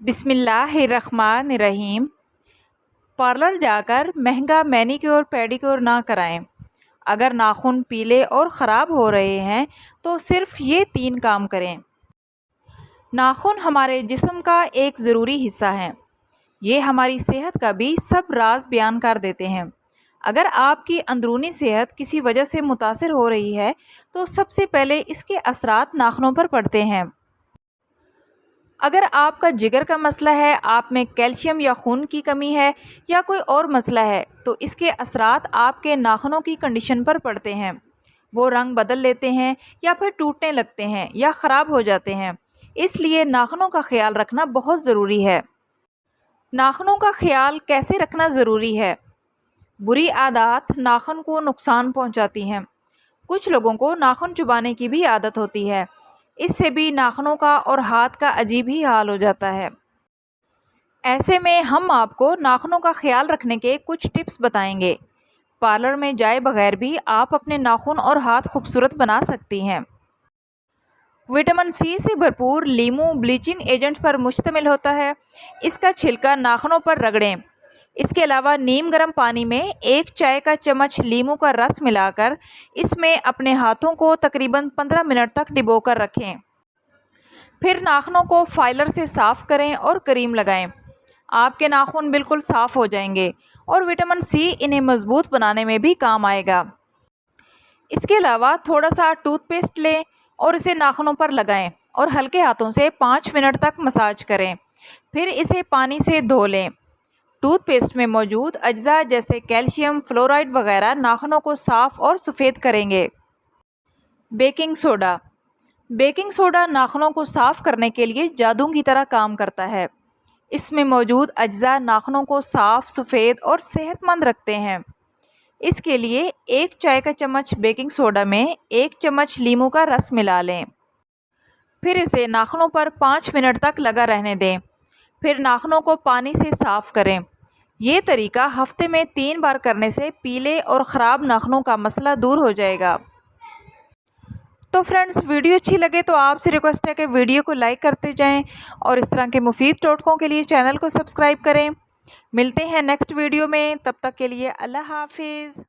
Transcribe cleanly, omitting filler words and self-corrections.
بسم اللہ الرحمن الرحیم۔ پارلر جا کر مہنگا مینیکیور پیڈیکیور نہ کرائیں۔ اگر ناخن پیلے اور خراب ہو رہے ہیں تو صرف یہ 3 کام کریں۔ ناخن ہمارے جسم کا ایک ضروری حصہ ہیں۔ یہ ہماری صحت کا بھی سب راز بیان کر دیتے ہیں۔ اگر آپ کی اندرونی صحت کسی وجہ سے متاثر ہو رہی ہے تو سب سے پہلے اس کے اثرات ناخنوں پر پڑتے ہیں۔ اگر آپ کا جگر کا مسئلہ ہے، آپ میں کیلشیم یا خون کی کمی ہے یا کوئی اور مسئلہ ہے تو اس کے اثرات آپ کے ناخنوں کی کنڈیشن پر پڑتے ہیں۔ وہ رنگ بدل لیتے ہیں یا پھر ٹوٹنے لگتے ہیں یا خراب ہو جاتے ہیں۔ اس لیے ناخنوں کا خیال رکھنا بہت ضروری ہے۔ ناخنوں کا خیال کیسے رکھنا ضروری ہے؟ بری عادات ناخن کو نقصان پہنچاتی ہیں۔ کچھ لوگوں کو ناخن چبانے کی بھی عادت ہوتی ہے۔ اس سے بھی ناخنوں کا اور ہاتھ کا عجیب ہی حال ہو جاتا ہے۔ ایسے میں ہم آپ کو ناخنوں کا خیال رکھنے کے کچھ ٹپس بتائیں گے۔ پارلر میں جائے بغیر بھی آپ اپنے ناخن اور ہاتھ خوبصورت بنا سکتی ہیں۔ وٹامن سی سے بھرپور لیموں بلیچنگ ایجنٹ پر مشتمل ہوتا ہے۔ اس کا چھلکا ناخنوں پر رگڑیں۔ اس کے علاوہ نیم گرم پانی میں 1 چائے کا چمچ لیموں کا رس ملا کر اس میں اپنے ہاتھوں کو تقریباً 15 منٹ تک ڈبو کر رکھیں۔ پھر ناخنوں کو فائلر سے صاف کریں اور کریم لگائیں۔ آپ کے ناخن بالکل صاف ہو جائیں گے اور وٹامن سی انہیں مضبوط بنانے میں بھی کام آئے گا۔ اس کے علاوہ تھوڑا سا ٹوتھ پیسٹ لیں اور اسے ناخنوں پر لگائیں اور ہلکے ہاتھوں سے 5 منٹ تک مساج کریں۔ پھر اسے پانی سے دھو لیں۔ ٹوتھ پیسٹ میں موجود اجزاء جیسے کیلشیم، فلورائڈ وغیرہ ناخنوں کو صاف اور سفید کریں گے۔ Baking soda. بیکنگ سوڈا ناخنوں کو صاف کرنے کے لیے جادو کی طرح کام کرتا ہے۔ اس میں موجود اجزاء ناخنوں کو صاف، سفید اور صحت مند رکھتے ہیں۔ اس کے لیے 1 چائے کا چمچ بیکنگ سوڈا میں 1 چمچ لیموں کا رس ملا لیں۔ پھر اسے ناخنوں پر 5 منٹ تک لگا رہنے دیں۔ پھر ناخنوں کو پانی سے صاف کریں۔ یہ طریقہ ہفتے میں 3 بار کرنے سے پیلے اور خراب ناخنوں کا مسئلہ دور ہو جائے گا۔ تو فرینڈز، ویڈیو اچھی لگے تو آپ سے ریکویسٹ ہے کہ ویڈیو کو لائک کرتے جائیں اور اس طرح کے مفید ٹوٹکوں کے لیے چینل کو سبسکرائب کریں۔ ملتے ہیں نیکسٹ ویڈیو میں، تب تک کے لیے اللہ حافظ۔